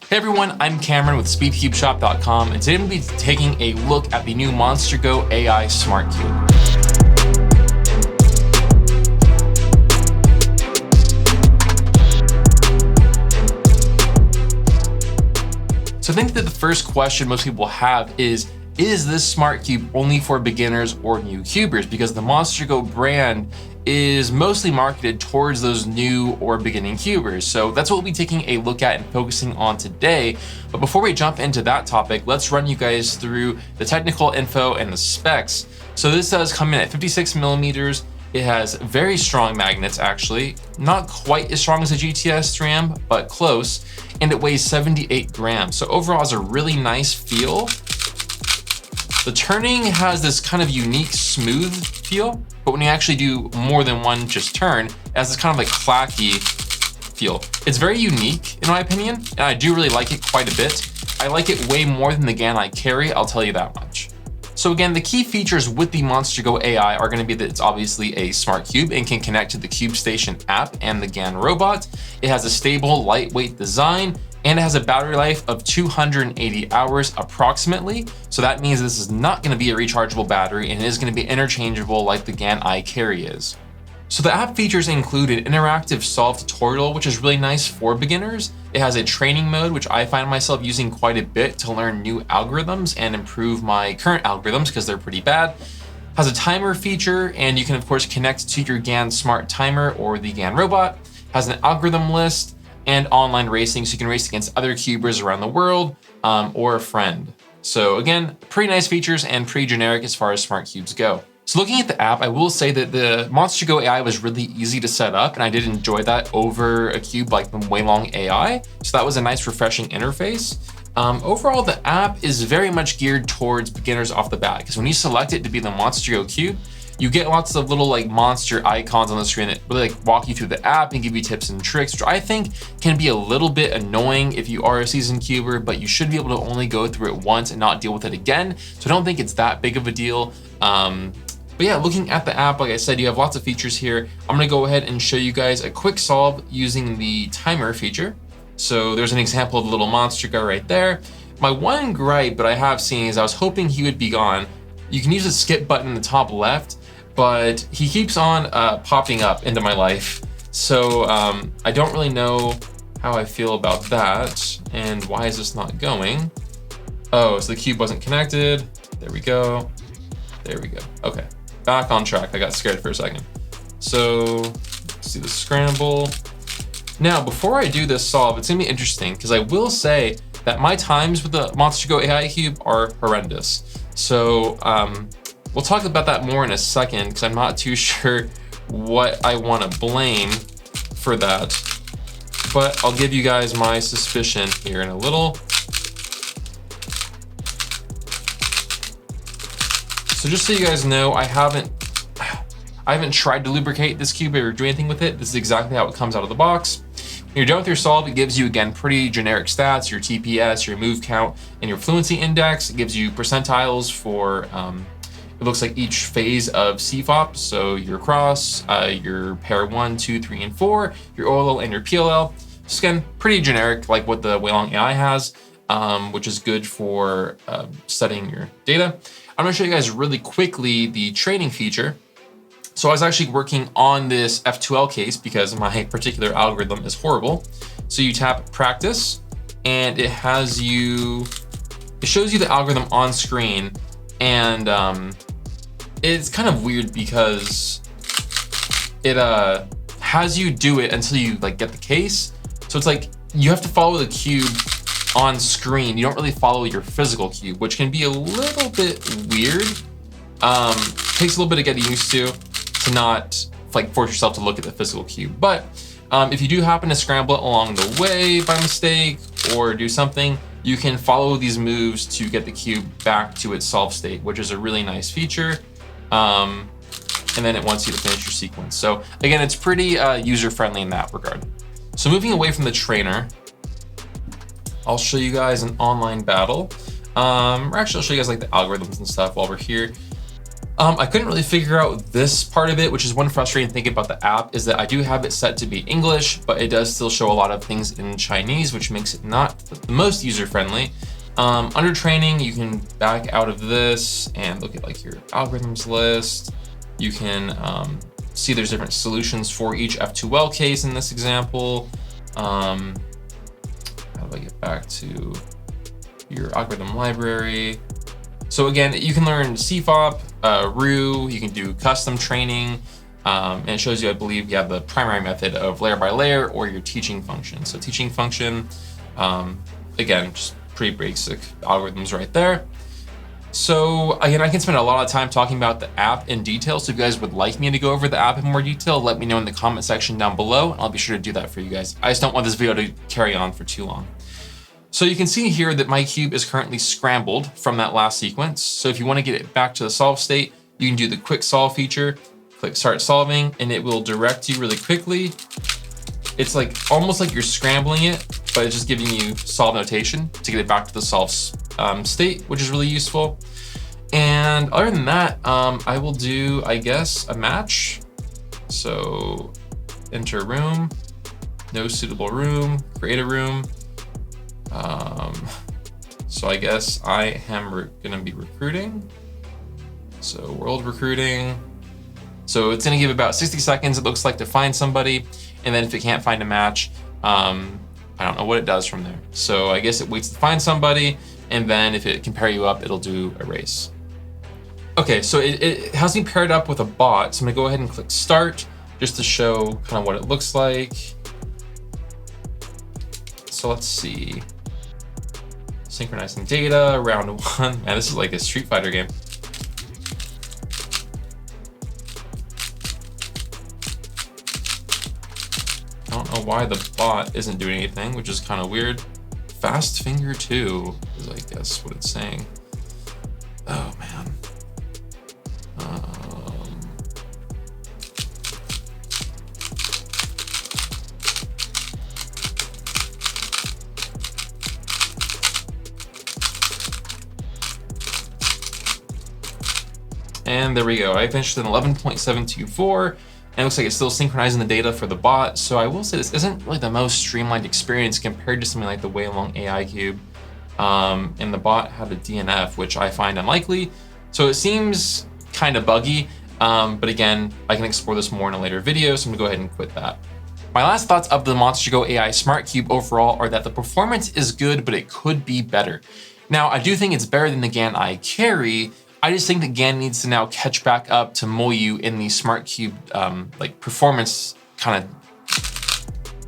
Hey everyone, I'm Cameron with SpeedCubeShop.com, and today I'm going to be taking a look at the new Monster Go AI Smart Cube. So I think that the first question most people have is this Smart Cube only for beginners or new cubers? Because the Monster Go brand is mostly marketed towards those new or beginning cubers. So that's what we'll be taking a look at and focusing on today. But before we jump into that topic, let's run you guys through the technical info and the specs. So this does come in at 56 millimeters. It has very strong magnets, actually. Not quite as strong as a GTS RAM, but close. And it weighs 78 grams. So overall, it has a really nice feel. The turning has this kind of unique smooth feel, but when you actually do more than one just turn, it has this kind of like clacky feel. It's very unique in my opinion, and I do really like it quite a bit. I like it way more than the GAN I carry, I'll tell you that much. So again, the key features with the Monster Go AI are going to be that it's obviously a smart cube and can connect to the CubeStation app and the GAN robot. It has a stable, lightweight design, and it has a battery life of 280 hours approximately. So that means this is not going to be a rechargeable battery and it is going to be interchangeable like the GAN I carry is. So the app features include an interactive solve tutorial, which is really nice for beginners. It has a training mode, which I find myself using quite a bit to learn new algorithms and improve my current algorithms because they're pretty bad. Has a timer feature, and you can of course connect to your GAN smart timer or the GAN robot. Has an algorithm list and online racing, so you can race against other cubers around the world or a friend. So again, pretty nice features and pretty generic as far as smart cubes go. So looking at the app, I will say that the Monster Go AI was really easy to set up, and I did enjoy that over a cube like the Waylong AI. So that was a nice, refreshing interface. Overall, the app is very much geared towards beginners off the bat, because when you select it to be the Monster Go Cube, you get lots of little like monster icons on the screen that really like walk you through the app and give you tips and tricks, which I think can be a little bit annoying if you are a seasoned cuber, but you should be able to only go through it once and not deal with it again. So I don't think it's that big of a deal. But yeah, looking at the app, like I said, you have lots of features here. I'm gonna go ahead and show you guys a quick solve using the timer feature. So there's an example of the little monster guy right there. My one gripe that I have seen is I was hoping he would be gone. You can use the skip button in the top left, but he keeps on popping up into my life. So I don't really know how I feel about that. And why is this not going? Oh, so the cube wasn't connected. There we go. There we go. Okay, back on track. I got scared for a second. So let's see the scramble. Now, before I do this solve, it's gonna be interesting because I will say that my times with the Monster Go AI Cube are horrendous. So we'll talk about that more in a second because I'm not too sure what I want to blame for that. But I'll give you guys my suspicion here in a little. So just so you guys know, I haven't tried to lubricate this cube or do anything with it. This is exactly how it comes out of the box. When you're done with your solve, it gives you, again, pretty generic stats, your TPS, your move count, and your fluency index. It gives you percentiles for, it looks like each phase of CFOP. So your cross, your pair 1, 2, 3, and 4, your OLL, and your PLL. So again, pretty generic, like what the Waylong AI has, which is good for studying your data. I'm gonna show you guys really quickly the training feature. So I was actually working on this F2L case because my particular algorithm is horrible. So you tap practice and it shows you the algorithm on screen, and it's kind of weird because it has you do it until you like get the case. So it's like you have to follow the cube on screen. You don't really follow your physical cube, which can be a little bit weird. Takes a little bit of getting used to not like force yourself to look at the physical cube. But if you do happen to scramble it along the way by mistake or do something, you can follow these moves to get the cube back to its solve state, which is a really nice feature. And then it wants you to finish your sequence. So again, it's pretty user-friendly in that regard. So moving away from the trainer, I'll show you guys an online battle. Or actually, I'll show you guys like the algorithms and stuff while we're here. I couldn't really figure out this part of it, which is one frustrating thing about the app, is that I do have it set to be English, but it does still show a lot of things in Chinese, which makes it not the most user-friendly. Under training, you can back out of this and look at like your algorithms list. You can see there's different solutions for each F2L case in this example. How do I get back to your algorithm library? So again, you can learn CFOP, RU, you can do custom training, and it shows you, I believe, you have the primary method of layer by layer or your teaching function. So teaching function, again, just pretty basic algorithms right there. So again, I can spend a lot of time talking about the app in detail. So if you guys would like me to go over the app in more detail, let me know in the comment section down below, and I'll be sure to do that for you guys. I just don't want this video to carry on for too long. So you can see here that my cube is currently scrambled from that last sequence. So if you want to get it back to the solve state, you can do the quick solve feature, click start solving, and it will direct you really quickly. It's like almost like you're scrambling it, but it's just giving you solve notation to get it back to the solve state, which is really useful. And other than that, I will do, I guess, a match. So enter room, no suitable room, create a room. So I guess I am gonna be recruiting. So world recruiting. So it's gonna give about 60 seconds, it looks like, to find somebody. And then if it can't find a match, I don't know what it does from there. So I guess it waits to find somebody, and then if it can pair you up, it'll do a race. Okay, so it has me paired up with a bot. So I'm gonna go ahead and click start just to show kind of what it looks like. So let's see. Synchronizing data, round one. Man, this is like a Street Fighter game. I don't know why the bot isn't doing anything, which is kind of weird. Fast finger 2 is, I guess, what it's saying. Oh man. And there we go. I finished in 11.724, and it looks like it's still synchronizing the data for the bot. So I will say this isn't really the most streamlined experience compared to something like the Waylong AI Cube. And the bot had a DNF, which I find unlikely. So it seems kind of buggy, but again, I can explore this more in a later video, so I'm gonna go ahead and quit that. My last thoughts of the Monster Go AI Smart Cube overall are that the performance is good, but it could be better. Now, I do think it's better than the GAN I carry. I just think that GAN needs to now catch back up to Moyu in the Smart Cube like performance kind of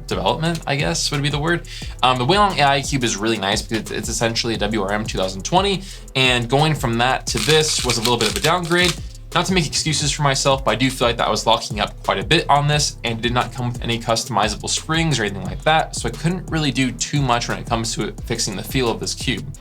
development, I guess would be the word. The Waylong AI Cube is really nice because it's essentially a WRM 2020, and going from that to this was a little bit of a downgrade. Not to make excuses for myself, but I do feel like that I was locking up quite a bit on this, and it did not come with any customizable springs or anything like that, so I couldn't really do too much when it comes to fixing the feel of this cube.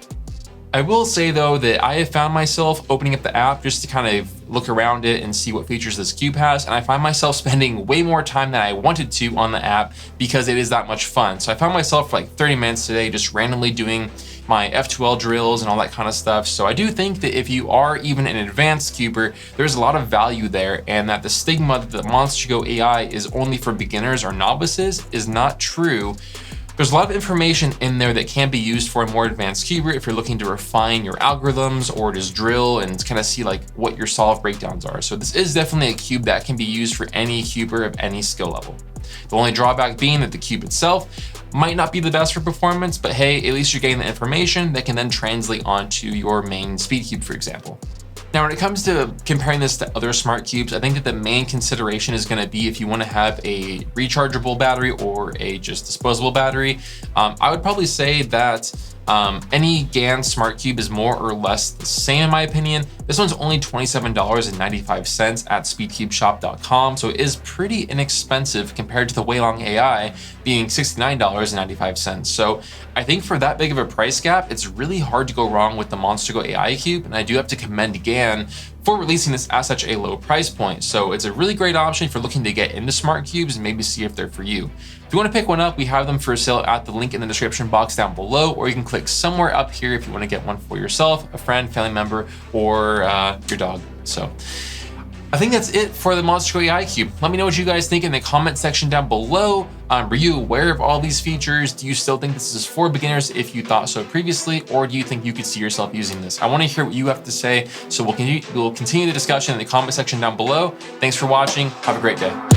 I will say though that I have found myself opening up the app just to kind of look around it and see what features this cube has, and I find myself spending way more time than I wanted to on the app because it is that much fun. So I found myself for like 30 minutes today just randomly doing my F2L drills and all that kind of stuff. So I do think that if you are even an advanced cuber, there's a lot of value there, and that the stigma that the Monster Go AI is only for beginners or novices is not true. There's a lot of information in there that can be used for a more advanced cuber if you're looking to refine your algorithms or just drill and kind of see like what your solve breakdowns are. So this is definitely a cube that can be used for any cuber of any skill level. The only drawback being that the cube itself might not be the best for performance, but hey, at least you're getting the information that can then translate onto your main SpeedCube, for example. Now, when it comes to comparing this to other smart cubes, I think that the main consideration is going to be if you want to have a rechargeable battery or a just disposable battery. I would probably say that any GAN smart cube is more or less the same in my opinion. This one's only $27.95 at SpeedCubeShop.com, so it is pretty inexpensive compared to the Waylong AI being $69.95. So I think for that big of a price gap, it's really hard to go wrong with the Monster Go AI Cube, and I do have to commend GAN for releasing this at such a low price point. So it's a really great option if you're looking to get into smart cubes and maybe see if they're for you. If you want to pick one up, we have them for sale at the link in the description box down below, or you can click somewhere up here if you want to get one for yourself, a friend, family member, or your dog. So I think that's it for the Monster Go AI Cube. Let me know what you guys think in the comment section down below. Were you aware of all these features? Do you still think this is for beginners if you thought so previously, or do you think you could see yourself using this? I want to hear what you have to say, so we'll continue the discussion in the comment section down below. Thanks for watching. Have a great day.